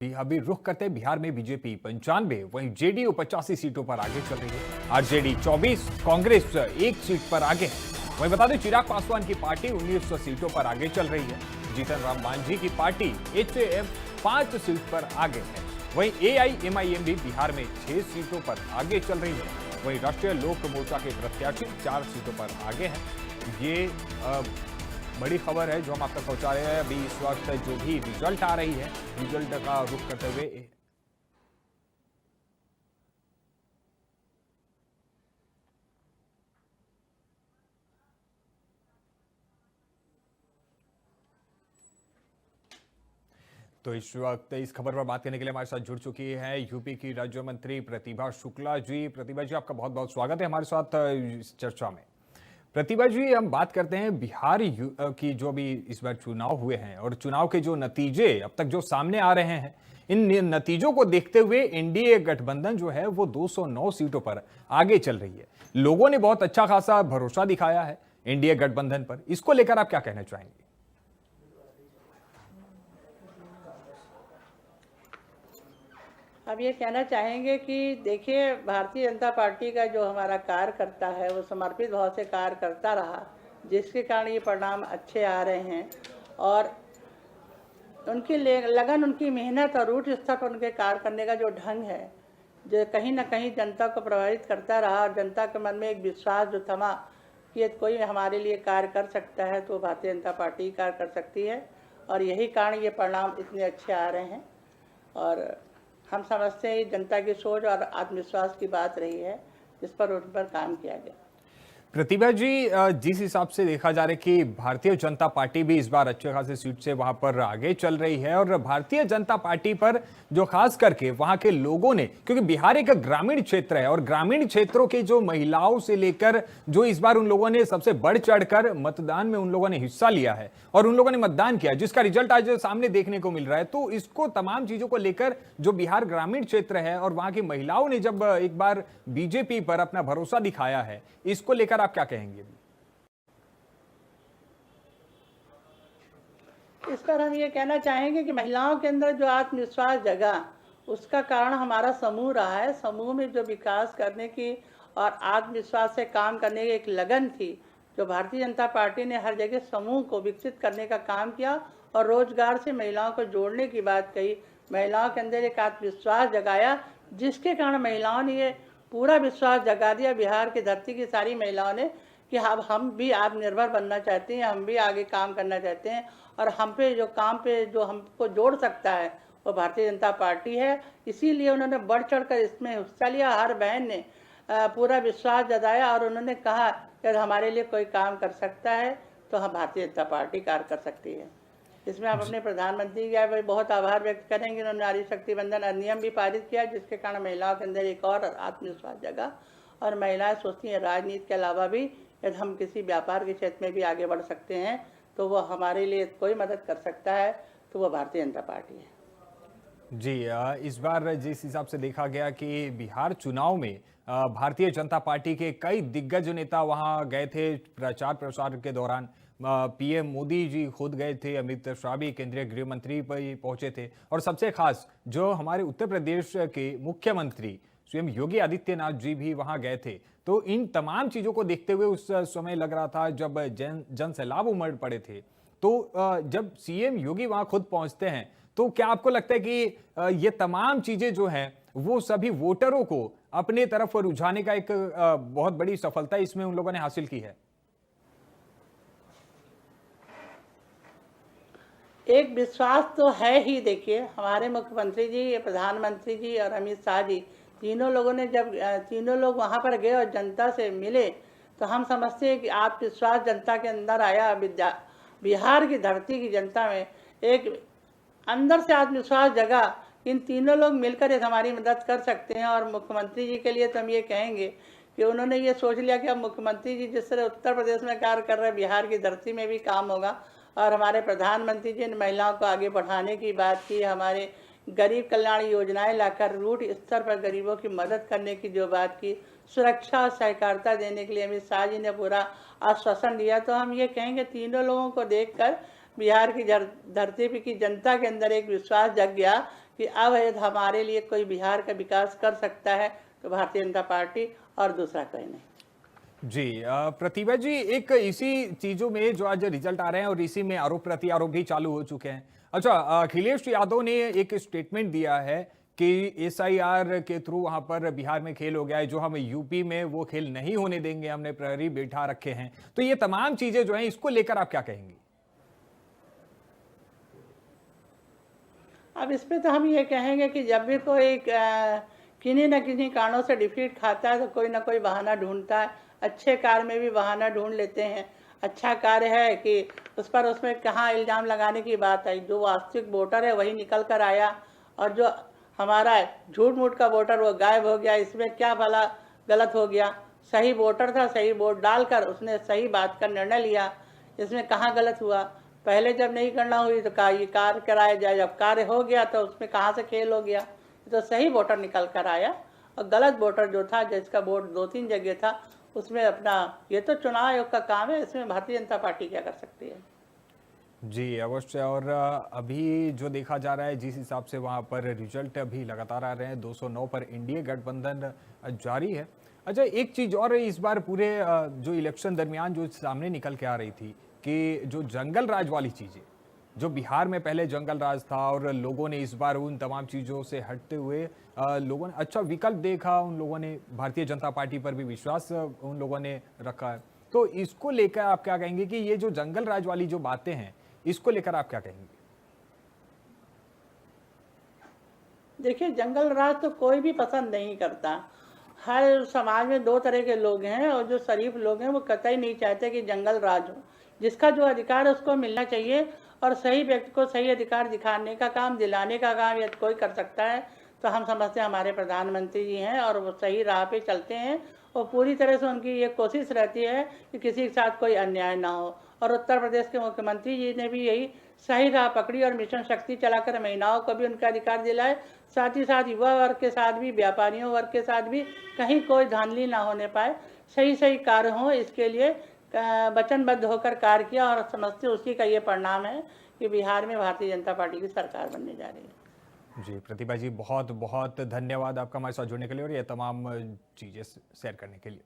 अभी रुख करते हैं बिहार में बीजेपी 95, वहीं जेडीयू 85 सीटों पर आगे चल रही है। आरजेडी 24, कांग्रेस 1 सीट पर आगे है। वहीं बता दें चिराग पासवान की पार्टी 19 सीटों पर आगे चल रही है। जीतन राम मांझी की पार्टी HAM 5 सीट पर आगे है। वहीं AIMIM भी बिहार में 6 सीटों पर आगे चल रही है। वहीं राष्ट्रीय लोक मोर्चा के प्रत्याशी 4 सीटों पर आगे हैं। ये बड़ी खबर है जो हम आप तक पहुंचा रहे हैं। अभी इस वक्त जो भी रिजल्ट आ रही है, रिजल्ट का रुख करते हुए तो इस वक्त इस खबर पर बात करने के लिए हमारे साथ जुड़ चुकी है यूपी की राज्य मंत्री प्रतिभा शुक्ला जी। प्रतिभा जी, आपका बहुत बहुत स्वागत है हमारे साथ इस चर्चा में। प्रतिभा जी, हम बात करते हैं बिहार की जो भी इस बार चुनाव हुए हैं और चुनाव के जो नतीजे अब तक जो सामने आ रहे हैं, इन नतीजों को देखते हुए एनडीए गठबंधन जो है वो 209 सीटों पर आगे चल रही है। लोगों ने बहुत अच्छा खासा भरोसा दिखाया है एनडीए गठबंधन पर। इसको लेकर आप क्या कहना चाहेंगे? अब ये कहना चाहेंगे कि देखिए, भारतीय जनता पार्टी का जो हमारा कार्यकर्ता है वो समर्पित भाव से कार्य करता रहा, जिसके कारण ये परिणाम अच्छे आ रहे हैं। और उनकी लगन, उनकी मेहनत और रूट स्तर पर उनके कार्य करने का जो ढंग है, जो कहीं ना कहीं जनता को प्रभावित करता रहा और जनता के मन में एक विश्वास जो थमा कि कोई हमारे लिए कार्य कर सकता है तो भारतीय जनता पार्टी कार्य कर सकती है। और यही कारण ये परिणाम इतने अच्छे आ रहे हैं। और हम समझते हैं जनता की सोच और आत्मविश्वास की बात रही है, जिस पर उन पर काम किया गया। प्रतिभा जी, जिस हिसाब से देखा जा रहा है कि भारतीय जनता पार्टी भी इस बार अच्छे खासे सीट से वहां पर आगे चल रही है और भारतीय जनता पार्टी पर जो खास करके वहां के लोगों ने, क्योंकि बिहार एक ग्रामीण क्षेत्र है और ग्रामीण क्षेत्रों के जो महिलाओं से लेकर जो इस बार उन लोगों ने सबसे बढ़ चढ़कर मतदान में उन लोगों ने हिस्सा लिया है और उन लोगों ने मतदान किया, जिसका रिजल्ट आज सामने देखने को मिल रहा है। तो इसको तमाम चीजों को लेकर जो बिहार ग्रामीण क्षेत्र है और वहां की महिलाओं ने जब एक बार बीजेपी पर अपना भरोसा दिखाया है, इसको लेकर आप क्या कहेंगे? इस पर हम ये कहना चाहेंगे कि महिलाओं के अंदर जो आत्मविश्वास जगा, उसका कारण हमारा समूह रहा है। समूह में जो विकास करने की और आत्मविश्वास से काम करने की एक लगन थी, जो भारतीय जनता पार्टी ने हर जगह समूह को विकसित करने का काम किया और रोजगार से महिलाओं को जोड़ने की बात कही, महिलाओं के अंदर एक आत्मविश्वास जगाया, जिसके कारण महिलाओं ने ये पूरा विश्वास जगा दिया बिहार की धरती की सारी महिलाओं ने कि अब हम भी आत्मनिर्भर बनना चाहते हैं, हम भी आगे काम करना चाहते हैं और हम पे जो काम पे जो हमको जोड़ सकता है वो भारतीय जनता पार्टी है। इसीलिए उन्होंने बढ़ चढ़ कर इसमें हिस्सा लिया। हर बहन ने पूरा विश्वास जताया और उन्होंने कहा कि हमारे लिए कोई काम कर सकता है तो हम भारतीय जनता पार्टी कार्य कर सकती है। इसमें हम अपने प्रधानमंत्री का बहुत आभार व्यक्त करेंगे। उन्होंने नारी शक्ति बंधन अधिनियम भी पारित किया, जिसके कारण महिलाओं के अंदर एक और आत्मविश्वास जगा और महिलाएं सोचती हैं राजनीति के अलावा भी यदि हम किसी व्यापार के क्षेत्र में भी आगे बढ़ सकते हैं तो वो हमारे लिए कोई मदद कर सकता है तो वो भारतीय जनता पार्टी है। जी, इस बार जिस हिसाब से देखा गया कि बिहार चुनाव में भारतीय जनता पार्टी के कई दिग्गज नेता वहां गए थे प्रचार प्रसार के दौरान। पीएम मोदी जी खुद गए थे, अमित शाह भी केंद्रीय गृह मंत्री पर पहुंचे थे और सबसे खास जो हमारे उत्तर प्रदेश के मुख्यमंत्री स्वयं योगी आदित्यनाथ जी भी वहां गए थे। तो इन तमाम चीजों को देखते हुए उस समय लग रहा था जब जन सैलाब उमड़ पड़े थे, तो जब सीएम योगी वहां खुद पहुंचते हैं तो क्या आपको लगता है कि ये तमाम चीजें जो हैं वो सभी वोटरों को अपने तरफ रुझाने का एक बहुत बड़ी सफलता इसमें उन लोगों ने हासिल की है? एक विश्वास तो है ही। देखिए, हमारे मुख्यमंत्री जी, प्रधानमंत्री जी और अमित शाह जी, तीनों लोगों ने जब तीनों लोग वहां पर गए और जनता से मिले तो हम समझते हैं कि आत्मविश्वास जनता के अंदर आया। बिहार की धरती की जनता में एक अंदर से आत्मविश्वास जगा। इन तीनों लोग मिलकर एक हमारी मदद कर सकते हैं। और मुख्यमंत्री जी के लिए तो हम ये कहेंगे कि उन्होंने ये सोच लिया कि अब मुख्यमंत्री जी जिस तरह उत्तर प्रदेश में कार्य कर रहे हैं, बिहार की धरती में भी काम होगा। और हमारे प्रधानमंत्री जी ने महिलाओं को आगे बढ़ाने की बात की, हमारे गरीब कल्याण योजनाएं लाकर रूट स्तर पर गरीबों की मदद करने की जो बात की, सुरक्षा और सहकारिता देने के लिए अमित शाह जी ने पूरा आश्वासन दिया। तो हम ये कहेंगे तीनों लोगों को देखकर बिहार की धरती की जनता के अंदर एक विश्वास जग गया कि अब यदि हमारे लिए कोई बिहार का विकास कर सकता है तो भारतीय जनता पार्टी, और दूसरा कोई नहीं। जी प्रतिभा जी, एक इसी चीजों में जो आज रिजल्ट आ रहे हैं और इसी में आरोप प्रत्यारोप भी चालू हो चुके हैं। अच्छा, अखिलेश यादव ने एक स्टेटमेंट दिया है कि एसआईआर के थ्रू वहां पर बिहार में खेल हो गया है, जो हम यूपी में वो खेल नहीं होने देंगे, हमने प्रहरी बैठा रखे हैं। तो ये तमाम चीजें जो हैं, इसको लेकर आप क्या कहेंगे? अब इस पे तो हम ये कहेंगे कि जब भी कोई किन्हीं न किन्हीं कारणों से डिफीट खाता है तो कोई ना कोई बहाना ढूंढता है। अच्छे कार्य में भी बहाना ढूंढ लेते हैं। अच्छा कार्य है कि उसमें कहाँ इल्ज़ाम लगाने की बात है। जो वास्तविक वोटर है वही निकल कर आया, और जो हमारा झूठ मूठ का वोटर वो गायब हो गया। इसमें क्या भला गलत हो गया? सही वोटर था, सही वोट डालकर उसने सही बात का निर्णय लिया। इसमें कहाँ गलत हुआ? पहले जब नहीं करना हुई तो ये कार्य कराया जाए, जब कार्य हो गया तो उसमें कहाँ से खेल हो गया? तो सही वोटर निकल कर आया, और गलत वोटर जो था, जिसका वोट 2-3 जगह था, उसमें अपना, ये तो चुनाव आयोग का काम है, इसमें भारतीय जनता पार्टी क्या कर सकती है? जी अवश्य। और अभी जो देखा जा रहा है, जिस हिसाब से वहां पर रिजल्ट अभी लगातार आ रहे हैं, 209 पर एनडीए गठबंधन जारी है। अच्छा, एक चीज और इस बार पूरे जो इलेक्शन दरमियान जो सामने निकल के आ रही थी कि जो जंगल राज वाली चीजें, जो बिहार में पहले जंगल राज था और लोगों ने इस बार उन तमाम चीजों से हटते हुए लोगों ने अच्छा विकल्प देखा, उन लोगों ने भारतीय जनता पार्टी पर भी विश्वास उन लोगों ने रखा है। तो इसको लेकर आप क्या कहेंगे कि ये जो जंगल राज वाली जो बातें हैं, इसको लेकर आप क्या कहेंगे? देखिए, जंगल राज तो कोई भी पसंद नहीं करता। हर समाज में 2 तरह के लोग हैं, और जो शरीफ लोग हैं वो कतई नहीं चाहते कि जंगल राज हो। जिसका जो अधिकार है उसको मिलना चाहिए, और सही व्यक्ति को सही अधिकार दिखाने का काम, दिलाने का काम यदि कोई कर सकता है तो हम समझते हैं हमारे प्रधानमंत्री जी हैं, और वो सही राह पे चलते हैं, और पूरी तरह से उनकी ये कोशिश रहती है कि किसी के साथ कोई अन्याय ना हो। और उत्तर प्रदेश के मुख्यमंत्री जी ने भी यही सही राह पकड़ी, और मिशन शक्ति चलाकर महिलाओं को भी उनका अधिकार दिलाए। साथ ही साथ युवा वर्ग के साथ भी, व्यापारियों वर्ग के साथ भी कहीं कोई धांधली ना होने पाए, सही सही कार्य हों, इसके लिए वचनबद्ध होकर कार्य किया, और समझते उसी का ये परिणाम है कि बिहार में भारतीय जनता पार्टी की सरकार बनने जा रही है। जी प्रतिभा जी, बहुत बहुत धन्यवाद आपका हमारे साथ जुड़ने के लिए और ये तमाम चीजें शेयर करने के लिए।